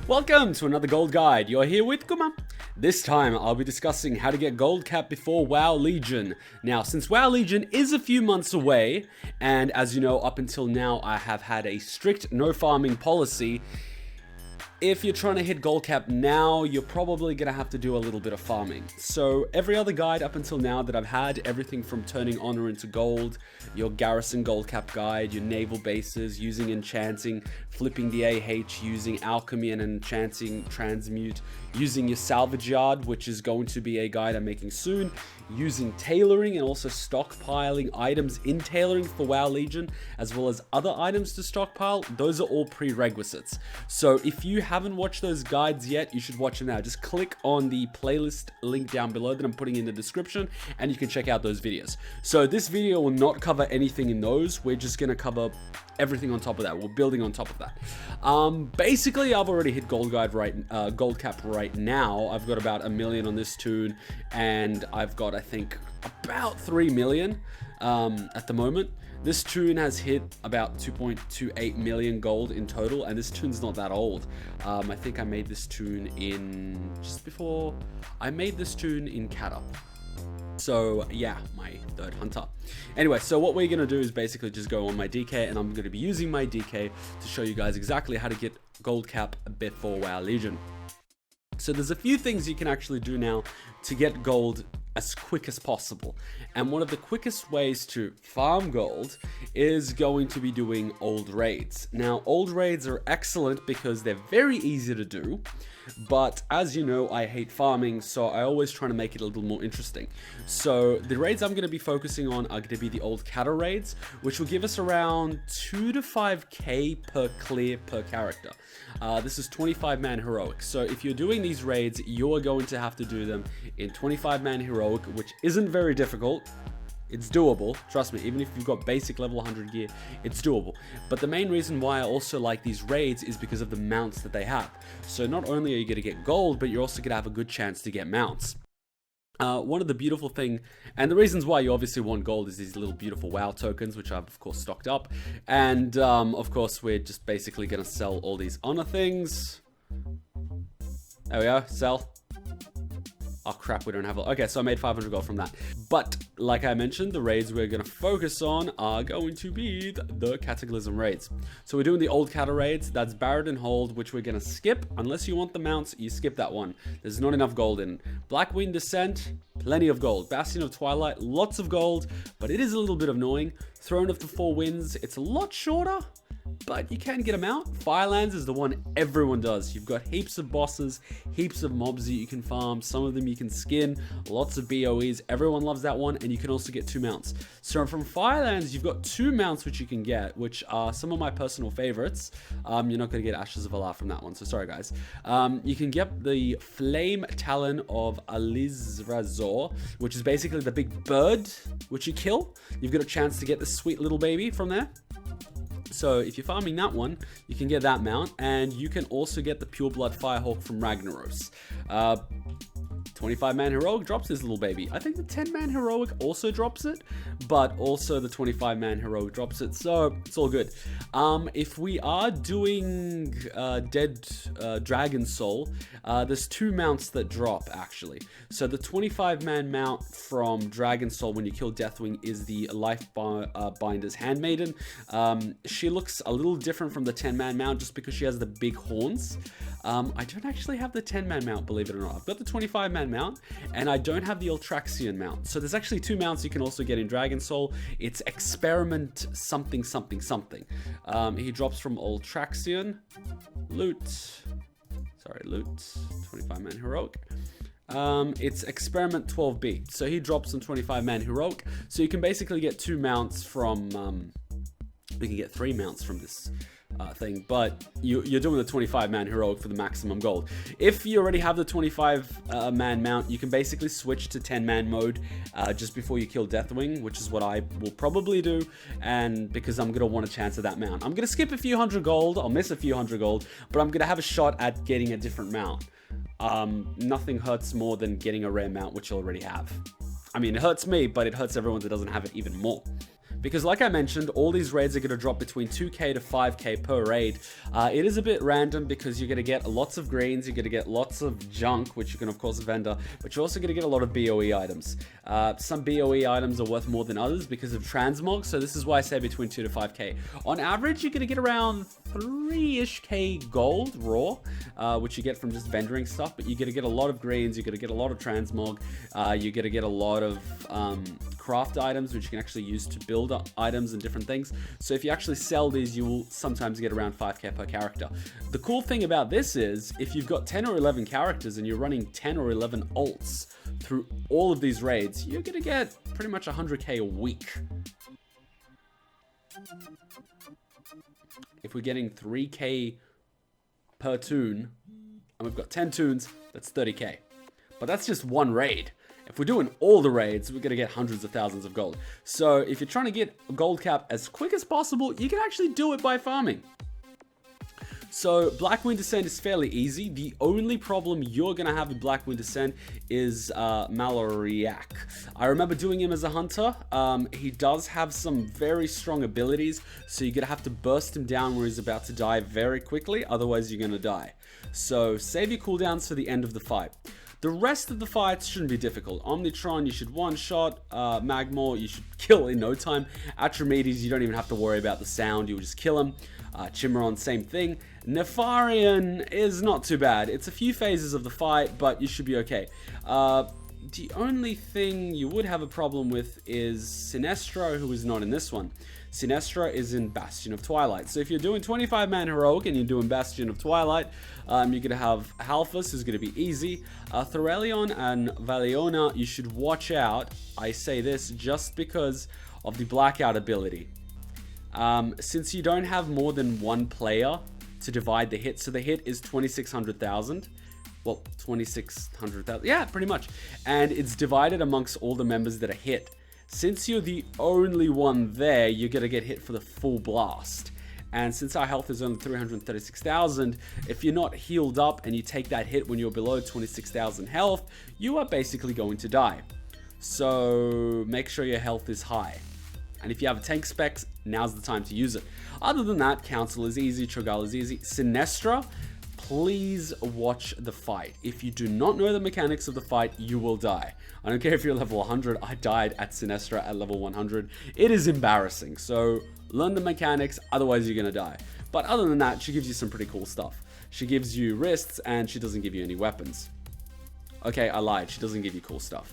Welcome to another gold guide. You're here with Kuma. This time I'll be discussing how to get gold cap before WoW Legion. Now, since WoW Legion is a few months away, and as you know, up until now I have had a strict no farming policy. If you're trying to hit gold cap now, you're probably going to have to do a little bit of farming. So every other guide up until now that I've had, everything from turning honor into gold, your garrison gold cap guide, your naval bases, using enchanting, flipping the AH, using alchemy and enchanting transmute, using your salvage yard, which is going to be a guide I'm making soon, using tailoring and also stockpiling items in tailoring for WoW Legion, as well as other items to stockpile. Those are all prerequisites. So if you haven't watched those guides yet, you should watch them now. Just click on the playlist link down below that I'm putting in the description and you can check out those videos. So this video will not cover anything in those. We're just going to cover everything on top of that. We're building on top of that. Basically, I've already hit gold cap right now. I've got about 1 million on this toon, and I've got, I think, about 3 million at the moment. This toon has hit about 2.28 million gold in total, and this toon's not that old. I think I made this toon in just before I made this toon in Cata. So yeah, my third hunter. Anyway, so what we're gonna do is basically just go on my DK, and I'm gonna be using my DK to show you guys exactly how to get gold cap before WoW Legion. So there's a few things you can actually do now to get gold as quick as possible. And one of the quickest ways to farm gold is going to be doing old raids. Now, old raids are excellent because they're very easy to do, but as you know, I hate farming, so I always try to make it a little more interesting. So the raids I'm going to be focusing on are going to be the old Cata raids, which will give us around 2 to 5k per clear per character. This is 25-man heroic. So if you're doing these raids, you are going to have to do them in 25-man heroic, which isn't very difficult. It's doable, trust me. Even if you've got basic level 100 gear, it's doable. But the main reason why I also like these raids is because of the mounts that they have. So not only are you going to get gold, but you're also going to have a good chance to get mounts. One of the beautiful thing, and the reasons why you obviously want gold, is these little beautiful WoW tokens, which I've of course stocked up. And of course we're just basically going to sell all these honor things. There we go, sell. Oh crap, we don't have... Okay, so I made 500 gold from that. But, like I mentioned, the raids we're going to focus on are going to be the Cataclysm raids. So we're doing the old Cata raids. That's Barret and Hold, which we're going to skip. Unless you want the mounts, you skip that one. There's not enough gold in. Blackwing Descent, plenty of gold. Bastion of Twilight, lots of gold, but it is a little bit annoying. Throne of the Four Winds, it's a lot shorter, but you can get them out. Firelands is the one everyone does. You've got heaps of bosses, heaps of mobs that you can farm. Some of them you can skin, lots of BOEs. Everyone loves that one, and you can also get 2 mounts. So from Firelands, you've got 2 mounts which you can get, which are some of my personal favorites. You're not going to get Ashes of Allah from that one, so sorry guys. You can get the Flame Talon of Alizrazor, which is basically the big bird which you kill. You've got a chance to get this sweet little baby from there. So if you're farming that one, you can get that mount, and you can also get the Pureblood Firehawk from Ragnaros. 25-man heroic drops this little baby. I think the 10-man heroic also drops it, but also the 25-man heroic drops it, so it's all good. If we are doing Dead Dragon Soul, there's 2 mounts that drop actually. So the 25-man mount from Dragon Soul when you kill Deathwing is the Lifebinder's Handmaiden. She looks a little different from the 10-man mount just because she has the big horns. I don't actually have the 10-man mount, believe it or not. I've got the 25-man mount, and I don't have the Ultraxian mount. So there's actually 2 mounts you can also get in Dragon Soul. It's Experiment something something something. He drops from Ultraxian. Loot. Sorry, loot. 25-man heroic. It's Experiment 12B. So he drops on 25-man heroic. So you can basically get 2 mounts from... we can get 3 mounts from this thing, but you're doing the 25-man heroic for the maximum gold. If you already have the 25-man mount, you can basically switch to 10-man mode just before you kill Deathwing, which is what I will probably do, and because I'm going to want a chance of that mount. I'm going to skip a few hundred gold, I'll miss a few hundred gold, but I'm going to have a shot at getting a different mount. Nothing hurts more than getting a rare mount, which you already have. I mean, it hurts me, but it hurts everyone that doesn't have it even more. because like I mentioned, all these raids are going to drop between 2k to 5k per raid. It is a bit random because you're going to get lots of greens, you're going to get lots of junk, which you can of course vendor, but you're also going to get a lot of BOE items. Some BOE items are worth more than others because of transmog, so this is why I say between 2 to 5k. On average, you're going to get around 3-ish k gold raw, which you get from just vendoring stuff, but you're going to get a lot of greens, you're going to get a lot of transmog, you're going to get a lot of craft items, which you can actually use to build up items and different things. So if you actually sell these, you will sometimes get around 5k per character. The cool thing about this is, if you've got 10 or 11 characters and you're running 10 or 11 alts through all of these raids, you're going to get pretty much 100k a week. If we're getting 3k per toon, and we've got 10 toons, that's 30k. But that's just one raid. If we're doing all the raids, we're going to get hundreds of thousands of gold. So if you're trying to get a gold cap as quick as possible, you can actually do it by farming. So Blackwind Descent is fairly easy. The only problem you're going to have with Blackwind Descent is Maloriak. I remember doing him as a hunter. He does have some very strong abilities, so you're going to have to burst him down where he's about to die very quickly, otherwise you're going to die. So save your cooldowns for the end of the fight. The rest of the fights shouldn't be difficult. Omnitron, you should one-shot. Magmor, you should kill in no time. Atramedes, you don't even have to worry about the sound. You'll just kill him. Chimeron, same thing. Nefarian is not too bad. It's a few phases of the fight, but you should be okay. The only thing you would have a problem with is Sinestro, who is not in this one. Sinestro is in Bastion of Twilight. So if you're doing 25-man heroic and you're doing Bastion of Twilight, you're going to have Halphus, who's going to be easy. Threlion and Valiona, you should watch out. I say this just because of the Blackout ability. Since you don't have more than one player to divide the hit, so the hit is 2600,000. Well, 2600,000. Yeah, pretty much. And it's divided amongst all the members that are hit. Since you're the only one there, you're going to get hit for the full blast. And since our health is only 336,000, if you're not healed up and you take that hit when you're below 26,000 health, you are basically going to die. So make sure your health is high. And if you have tank specs, now's the time to use it. Other than that, Council is easy, Trogal is easy. Sinestra, please watch the fight. If you do not know the mechanics of the fight, you will die. I don't care if you're level 100. I died at Sinestra at level 100. It is embarrassing. So learn the mechanics, otherwise you're going to die. But other than that, she gives you some pretty cool stuff. She gives you wrists and she doesn't give you any weapons. Okay, I lied. She doesn't give you cool stuff.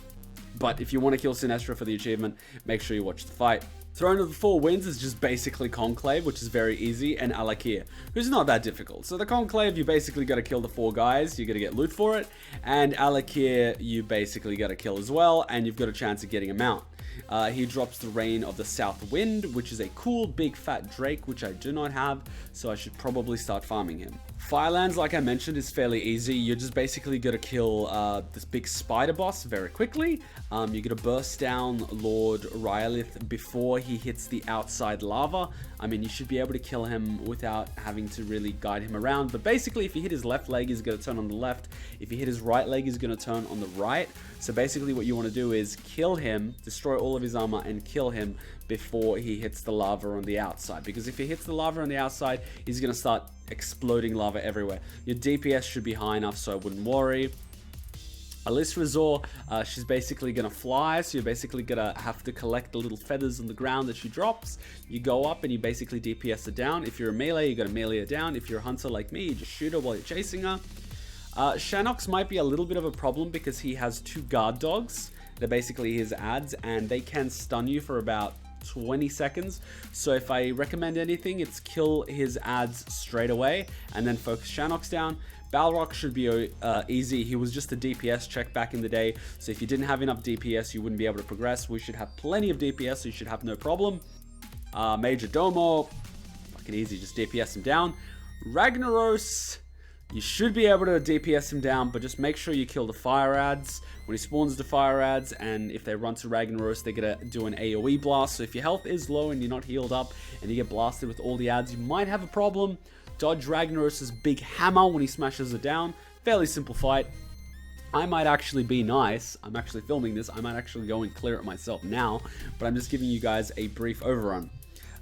But if you want to kill Sinestra for the achievement, make sure you watch the fight. Throne of the Four Winds is just basically Conclave, which is very easy, and Alakir, who's not that difficult. So the Conclave, you basically got to kill the 4 guys, you got to get loot for it, and Alakir, you basically got to kill as well, and you've got a chance of getting him out. He drops the Reign of the South Wind, which is a cool big fat Drake, which I do not have, so I should probably start farming him. Firelands, like I mentioned, is fairly easy. You're just basically going to kill this big spider boss very quickly. You're going to burst down Lord Rylith before he hits the outside lava. I mean, you should be able to kill him without having to really guide him around. But basically, if you hit his left leg, he's going to turn on the left. If you hit his right leg, he's going to turn on the right. So basically, what you want to do is kill him, destroy all of his armor, and kill him before he hits the lava on the outside. Because if he hits the lava on the outside, he's going to start exploding lava everywhere. Your DPS should be high enough, so I wouldn't worry. Alice Razor, she's basically going to fly, so you're basically going to have to collect the little feathers on the ground that she drops. You go up and you basically DPS her down. If you're a melee, you got to melee her down. If you're a hunter like me, you just shoot her while you're chasing her. Shanox might be a little bit of a problem because he has 2 guard dogs. They're basically his ads, and they can stun you for about 20 seconds. So if I recommend anything, it's kill his ads straight away and then focus Shanox down. Balrog should be easy. He was just a DPS check back in the day, so if you didn't have enough DPS, you wouldn't be able to progress. We should have plenty of DPS, so you should have no problem. Major Domo, fucking easy, just DPS him down. Ragnaros, you should be able to DPS him down, but just make sure you kill the fire ads. When he spawns the fire ads, and if they run to Ragnaros, they're gonna do an AoE blast. So if your health is low and you're not healed up, and you get blasted with all the ads, you might have a problem. Dodge Ragnaros' big hammer when he smashes it down. Fairly simple fight. I might actually be nice. I'm actually filming this. I might actually go and clear it myself now, but I'm just giving you guys a brief overrun.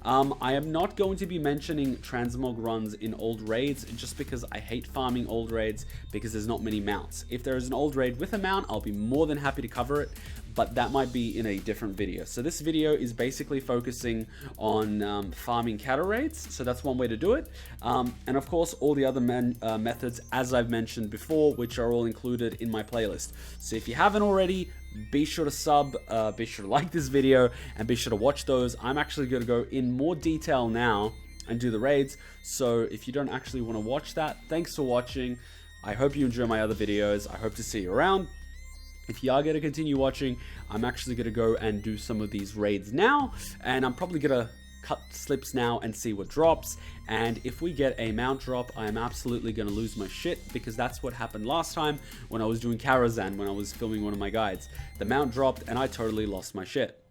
I am not going to be mentioning transmog runs in old raids just because I hate farming old raids because there's not many mounts. If there is an old raid with a mount, I'll be more than happy to cover it, but that might be in a different video. So this video is basically focusing on farming cattle raids, so that's one way to do it. And of course, all the other methods, as I've mentioned before, which are all included in my playlist. So if you haven't already, be sure to sub, be sure to like this video, and be sure to watch those. I'm actually going to go in more detail now and do the raids, so if you don't actually want to watch that, thanks for watching. I hope you enjoy my other videos. I hope to see you around. If you are going to continue watching, I'm actually going to go and do some of these raids now, and I'm probably going to cut slips now and see what drops. And if we get a mount drop, I am absolutely going to lose my shit, because that's what happened last time when I was doing Karazhan, when I was filming one of my guides. The mount dropped and I totally lost my shit.